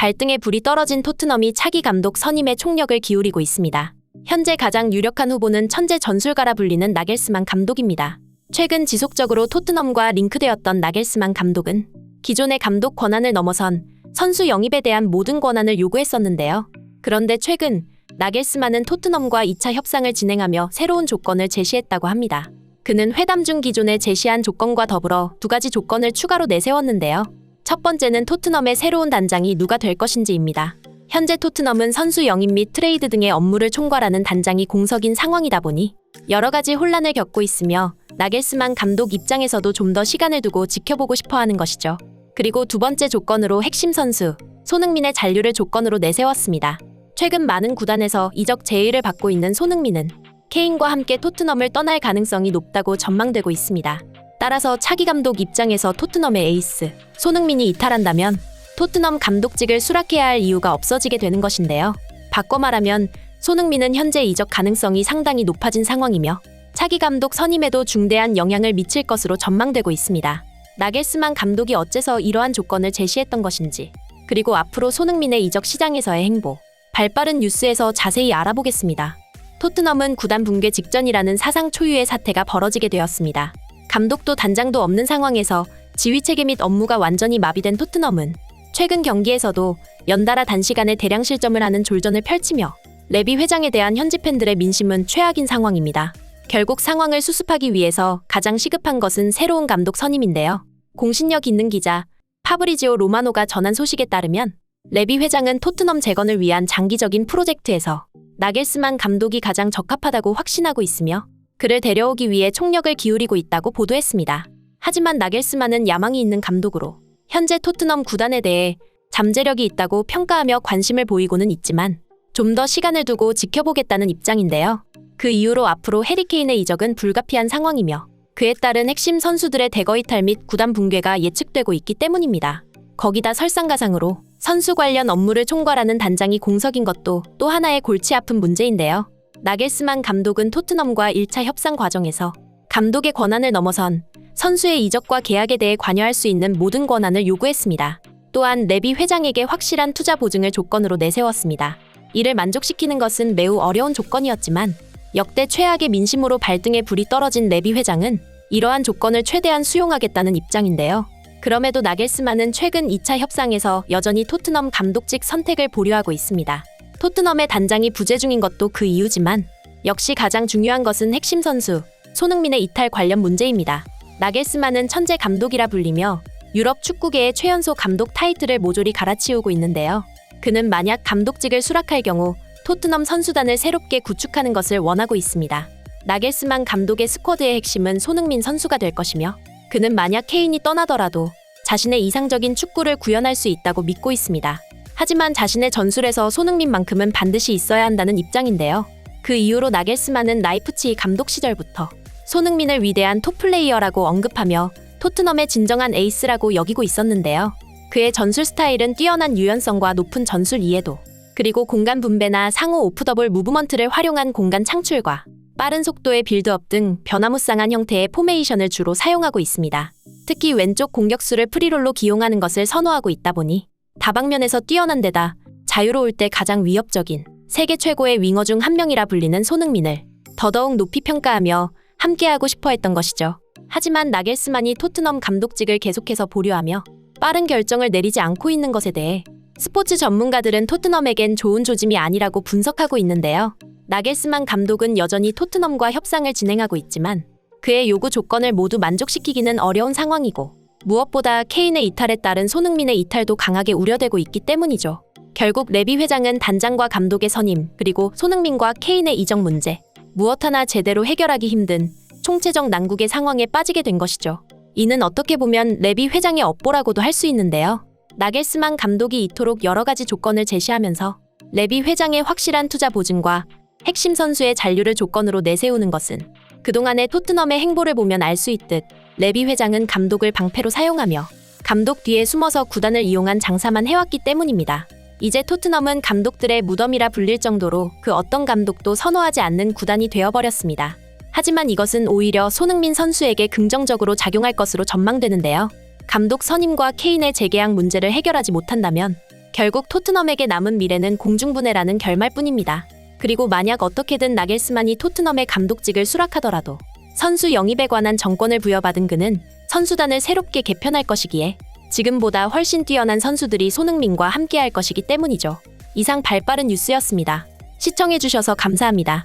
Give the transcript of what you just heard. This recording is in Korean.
발등에 불이 떨어진 토트넘이 차기 감독 선임에 총력을 기울이고 있습니다. 현재 가장 유력한 후보는 천재 전술가라 불리는 나겔스만 감독입니다. 최근 지속적으로 토트넘과 링크되었던 나겔스만 감독은 기존의 감독 권한을 넘어선 선수 영입에 대한 모든 권한을 요구했었는데요. 그런데 최근 나겔스만은 토트넘과 2차 협상을 진행하며 새로운 조건을 제시했다고 합니다. 그는 회담 중 기존에 제시한 조건과 더불어 2가지 조건을 추가로 내세웠는데요. 첫 번째는 토트넘의 새로운 단장이 누가 될 것인지입니다. 현재 토트넘은 선수 영입 및 트레이드 등의 업무를 총괄하는 단장이 공석인 상황이다 보니 여러 가지 혼란을 겪고 있으며 나겔스만 감독 입장에서도 좀 더 시간을 두고 지켜보고 싶어 하는 것이죠. 그리고 두 번째 조건으로 핵심 선수 손흥민의 잔류를 조건으로 내세웠습니다. 최근 많은 구단에서 이적 제의를 받고 있는 손흥민은 케인과 함께 토트넘을 떠날 가능성이 높다고 전망되고 있습니다. 따라서 차기 감독 입장에서 토트넘의 에이스 손흥민이 이탈한다면 토트넘 감독직을 수락해야 할 이유가 없어지게 되는 것인데요. 바꿔 말하면 손흥민은 현재 이적 가능성이 상당히 높아진 상황이며 차기 감독 선임에도 중대한 영향을 미칠 것으로 전망되고 있습니다. 나겔스만 감독이 어째서 이러한 조건을 제시했던 것인지, 그리고 앞으로 손흥민의 이적 시장에서의 행보, 발빠른 뉴스에서 자세히 알아보겠습니다. 토트넘은 구단 붕괴 직전이라는 사상 초유의 사태가 벌어지게 되었습니다. 감독도 단장도 없는 상황에서 지휘체계 및 업무가 완전히 마비된 토트넘은 최근 경기에서도 연달아 단시간에 대량 실점을 하는 졸전을 펼치며 레비 회장에 대한 현지 팬들의 민심은 최악인 상황입니다. 결국 상황을 수습하기 위해서 가장 시급한 것은 새로운 감독 선임인데요. 공신력 있는 기자 파브리지오 로마노가 전한 소식에 따르면 레비 회장은 토트넘 재건을 위한 장기적인 프로젝트에서 나겔스만 감독이 가장 적합하다고 확신하고 있으며 그를 데려오기 위해 총력을 기울이고 있다고 보도했습니다. 하지만 나겔스만은 야망이 있는 감독으로 현재 토트넘 구단에 대해 잠재력이 있다고 평가하며 관심을 보이고는 있지만 좀 더 시간을 두고 지켜보겠다는 입장인데요. 그 이후로 앞으로 해리 케인의 이적은 불가피한 상황이며 그에 따른 핵심 선수들의 대거 이탈 및 구단 붕괴가 예측되고 있기 때문입니다. 거기다 설상가상으로 선수 관련 업무를 총괄하는 단장이 공석인 것도 또 하나의 골치 아픈 문제인데요. 나겔스만 감독은 토트넘과 1차 협상 과정에서 감독의 권한을 넘어선 선수의 이적과 계약에 대해 관여할 수 있는 모든 권한을 요구했습니다. 또한 레비 회장에게 확실한 투자 보증을 조건으로 내세웠습니다. 이를 만족시키는 것은 매우 어려운 조건이었지만 역대 최악의 민심으로 발등에 불이 떨어진 레비 회장은 이러한 조건을 최대한 수용하겠다는 입장인데요. 그럼에도 나겔스만은 최근 2차 협상에서 여전히 토트넘 감독직 선택을 보류하고 있습니다. 토트넘의 단장이 부재 중인 것도 그 이유지만 역시 가장 중요한 것은 핵심 선수 손흥민의 이탈 관련 문제입니다. 나겔스만은 천재 감독이라 불리며 유럽 축구계의 최연소 감독 타이틀을 모조리 갈아치우고 있는데요. 그는 만약 감독직을 수락할 경우 토트넘 선수단을 새롭게 구축하는 것을 원하고 있습니다. 나겔스만 감독의 스쿼드의 핵심은 손흥민 선수가 될 것이며 그는 만약 케인이 떠나더라도 자신의 이상적인 축구를 구현할 수 있다고 믿고 있습니다. 하지만 자신의 전술에서 손흥민만큼은 반드시 있어야 한다는 입장인데요. 그 이후로 나겔스만은 라이프치히 감독 시절부터 손흥민을 위대한 톱플레이어라고 언급하며 토트넘의 진정한 에이스라고 여기고 있었는데요. 그의 전술 스타일은 뛰어난 유연성과 높은 전술 이해도, 그리고 공간 분배나 상호 오프더볼 무브먼트를 활용한 공간 창출과 빠른 속도의 빌드업 등 변화무쌍한 형태의 포메이션을 주로 사용하고 있습니다. 특히 왼쪽 공격수를 프리롤로 기용하는 것을 선호하고 있다 보니 다방면에서 뛰어난 데다 자유로울 때 가장 위협적인 세계 최고의 윙어 중 한 명이라 불리는 손흥민을 더더욱 높이 평가하며 함께하고 싶어 했던 것이죠. 하지만 나겔스만이 토트넘 감독직을 계속해서 보류하며 빠른 결정을 내리지 않고 있는 것에 대해 스포츠 전문가들은 토트넘에겐 좋은 조짐이 아니라고 분석하고 있는데요. 나겔스만 감독은 여전히 토트넘과 협상을 진행하고 있지만 그의 요구 조건을 모두 만족시키기는 어려운 상황이고 무엇보다 케인의 이탈에 따른 손흥민의 이탈도 강하게 우려되고 있기 때문이죠. 결국 레비 회장은 단장과 감독의 선임, 그리고 손흥민과 케인의 이적 문제, 무엇 하나 제대로 해결하기 힘든 총체적 난국의 상황에 빠지게 된 것이죠. 이는 어떻게 보면 레비 회장의 업보라고도 할 수 있는데요. 나겔스만 감독이 이토록 여러 가지 조건을 제시하면서 레비 회장의 확실한 투자 보증과 핵심 선수의 잔류를 조건으로 내세우는 것은 그동안의 토트넘의 행보를 보면 알 수 있듯 레비 회장은 감독을 방패로 사용하며 감독 뒤에 숨어서 구단을 이용한 장사만 해왔기 때문입니다. 이제 토트넘은 감독들의 무덤이라 불릴 정도로 그 어떤 감독도 선호하지 않는 구단이 되어버렸습니다. 하지만 이것은 오히려 손흥민 선수에게 긍정적으로 작용할 것으로 전망되는데요. 감독 선임과 케인의 재계약 문제를 해결하지 못한다면 결국 토트넘에게 남은 미래는 공중분해라는 결말뿐입니다. 그리고 만약 어떻게든 나겔스만이 토트넘의 감독직을 수락하더라도 선수 영입에 관한 정권을 부여받은 그는 선수단을 새롭게 개편할 것이기에 지금보다 훨씬 뛰어난 선수들이 손흥민과 함께할 것이기 때문이죠. 이상 발빠른 뉴스였습니다. 시청해주셔서 감사합니다.